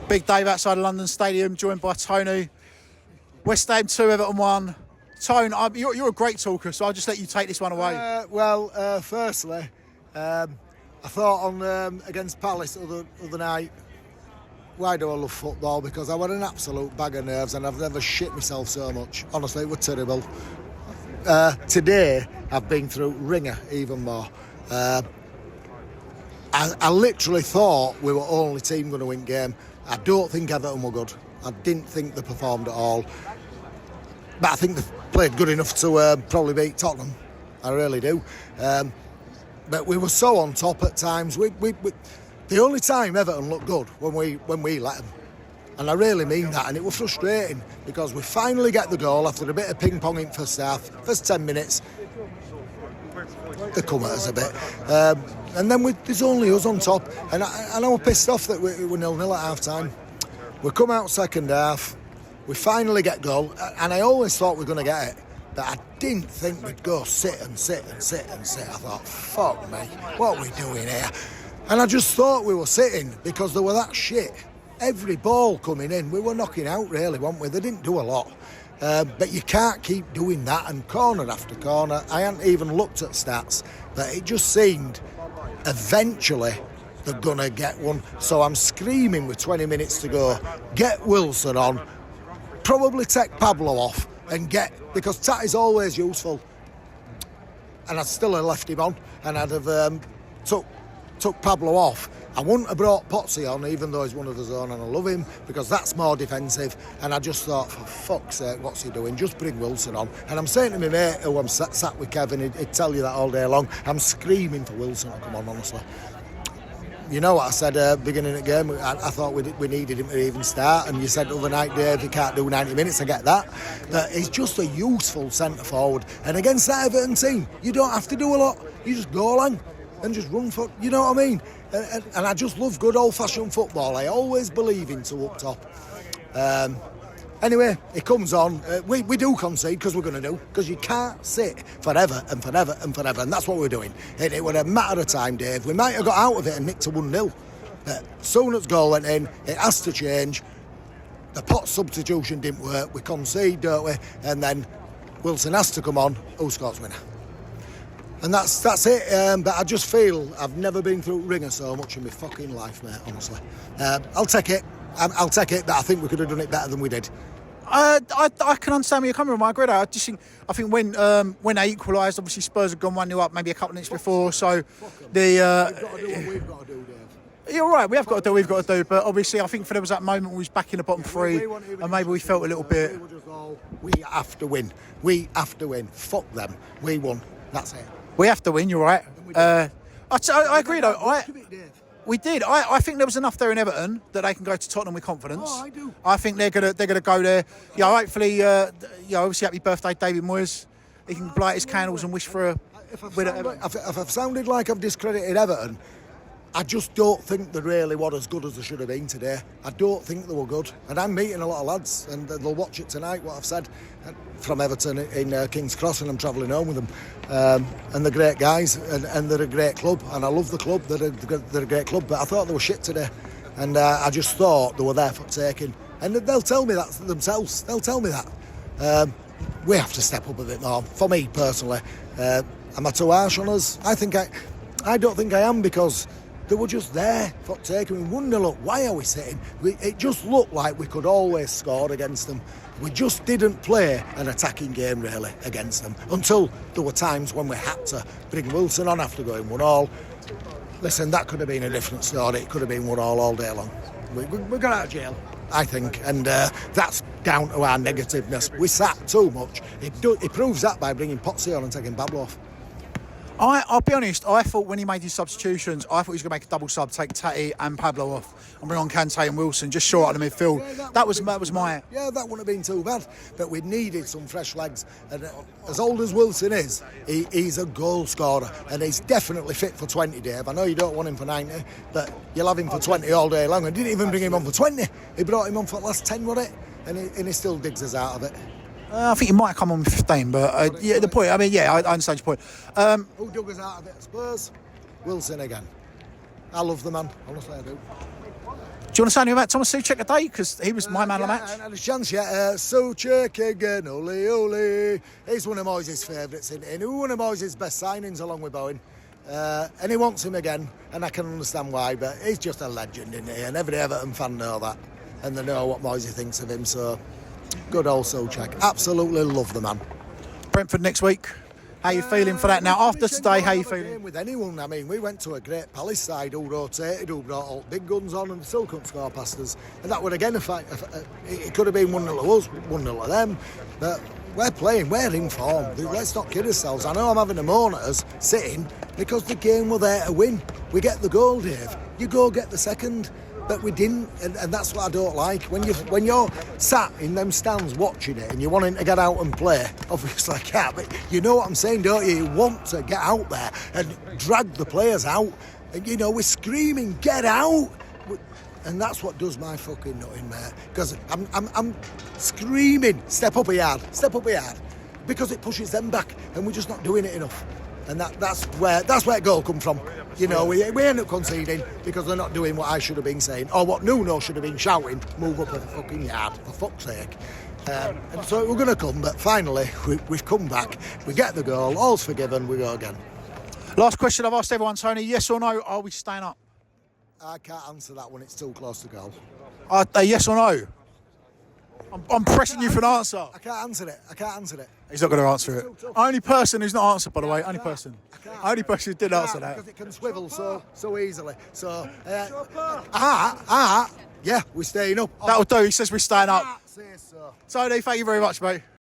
Big Dave outside London Stadium, joined by Tony. West Ham 2, Everton 1. Tone, you're a great talker, so I'll just let you take this one away. Firstly, I thought on against Palace the other night, why do I love football? Because I was an absolute bag of nerves and I've never shit myself so much. Honestly, it was terrible. Today, I've been through ringer even more. I literally thought we were only team going to win game. I don't think Everton were good. I didn't think they performed at all. But I think they played good enough to probably beat Tottenham. I really do. But we were so on top at times. We the only time Everton looked good when we let them. And I really mean that. And it was frustrating because we finally get the goal after a bit of ping-ponging first half. First 10 minutes, they come at us a bit. And then there's only us on top. And I was pissed off that we were 0-0 at half-time. We come out second half. We finally get goal. And I always thought we were going to get it. But I didn't think we'd go sit. I thought, fuck me, what are we doing here? And I just thought we were sitting because they were that shit. Every ball coming in, we were knocking out really, weren't we? They didn't do a lot. But you can't keep doing that, and corner after corner. I hadn't even looked at stats, but it just seemed eventually they're going to get one. So I'm screaming with 20 minutes to go, get Wilson on, probably take Pablo off, and because Tat is always useful. And I'd still have left him on, and I'd have took Pablo off. I wouldn't have brought Potsy on, even though he's one of his own, and I love him because that's more defensive. And I just thought, for fuck's sake, what's he doing? Just bring Wilson on. And I'm saying to my mate, who I'm sat with Kevin, he'd tell you that all day long. I'm screaming for Wilson to come on, honestly. You know what I said beginning of the game? I thought we needed him to even start. And you said the other night, Dave, he can't do 90 minutes. I get that. But he's just a useful centre forward. And against that Everton team, you don't have to do a lot. You just go along and just run for, you know what I mean? And I just love good old-fashioned football. I always believe in to up top. Anyway, it comes on. We do concede because we're going to do. Because you can't sit forever and forever and forever. And that's what we're doing. It was a matter of time, Dave. We might have got out of it and nicked to 1-0. But as soon as goal went in, it has to change. The pot substitution didn't work. We concede, don't we? And then Wilson has to come on. Who scores winner? And that's it. But I just feel I've never been through ringer so much in my fucking life, mate, honestly. I'll take it. I'll take it, but I think we could have done it better than we did. I can understand where you're coming from. I agree. I think when they equalised, obviously Spurs had gone 1-0 up maybe a couple of minutes before. So we've got to do what we've got to do, Dave. You're right. We have got to do what we've got to do. But obviously, I think there was that moment we was back in the bottom three, and maybe we felt a little bit. We have to win. We have to win. Fuck them. We won. That's it. We have to win. You're right. I agree though. We did. I think there was enough there in Everton that they can go to Tottenham with confidence. Oh, I do. I think they're gonna go there. Yeah, hopefully. Obviously, happy birthday, David Moyes. He can light his candles and wish for a. If I've sounded like I've discredited Everton, I just don't think they really were as good as they should have been today. I don't think they were good. And I'm meeting a lot of lads, and they'll watch it tonight, what I've said, from Everton in King's Cross, and I'm travelling home with them. And they're great guys, and they're a great club. And I love the club, they're a great club. But I thought they were shit today. And I just thought they were there for taking. And they'll tell me that themselves. They'll tell me that. We have to step up a bit more. For me, personally. Am I too harsh on us? I don't think I am, because they were just there for taking. We wonder, look, why are we sitting? It just looked like we could always score against them. We just didn't play an attacking game, really, against them, until there were times when we had to bring Wilson on after going 1-1. Listen, that could have been a different story. It could have been 1-1 all day long. We got out of jail, I think, and that's down to our negativeness. We sat too much. It proves that by bringing Potsy on and taking Pablo off. I'll be honest, I thought when he made his substitutions, I thought he was going to make a double sub, take Tatty and Pablo off and bring on Kante and Wilson, just short of the midfield. Yeah, that was my... Yeah, that wouldn't have been too bad, but we needed some fresh legs. And as old as Wilson is, he's a goal scorer, and he's definitely fit for 20, Dave. I know you don't want him for 90, but you'll have him for 20 all day long. And didn't even bring him on for 20. He brought him on for the last 10, wasn't it? And he still digs us out of it. I think he might come on with 15, but yeah, the point, I understand your point. Who dug us out of it? Spurs? Wilson again. I love the man, honestly I do. Do you want to say anything about Thomas Souček today? Because he was my man of the match. I had a chance yet. Souček again, ole ole. He's one of Moyes' favourites, isn't he? And one of Moyes' best signings along with Bowen. And he wants him again, and I can understand why, but he's just a legend, isn't he? And every Everton fan know that. And they know what Moyes thinks of him, so good old Souček. Absolutely love the man. Brentford next week. How you feeling for that now? After today, how you feeling? With anyone, I mean, we went to a great Palace side who rotated, who brought all big guns on, and still couldn't score past us. And that would again, it could have been 1-0 of us, 1-0 of them. But we're playing, we're in form. Let's not kid ourselves. I know I'm having a moan at us sitting because the game were there to win. We get the goal, Dave. You go get the second. But we didn't, and that's what I don't like. When you're sat in them stands watching it and you're wanting to get out and play, obviously I can't, but you know what I'm saying, don't you? You want to get out there and drag the players out. And, you know, we're screaming, get out! And that's what does my fucking nutting, mate. Because I'm screaming, step up a yard, because it pushes them back, and we're just not doing it enough. And that's where goal come from. You know, we end up conceding because they're not doing what I should have been saying, or what Nuno should have been shouting, move up a fucking yard, for fuck's sake. And so we're going to come, but finally, we've come back, we get the goal, all's forgiven, we go again. Last question I've asked everyone, Tony, yes or no, are we staying up? I can't answer that when it's too close to goal. Yes or no? I'm pressing you for an answer. I can't answer it. He's not going to answer it. Only person who's not answered, by the way. Only person who did answer that. Because it can swivel so easily. So, yeah, we're staying up. That'll do. He says we're staying up. Say so. Tony, thank you very much, mate.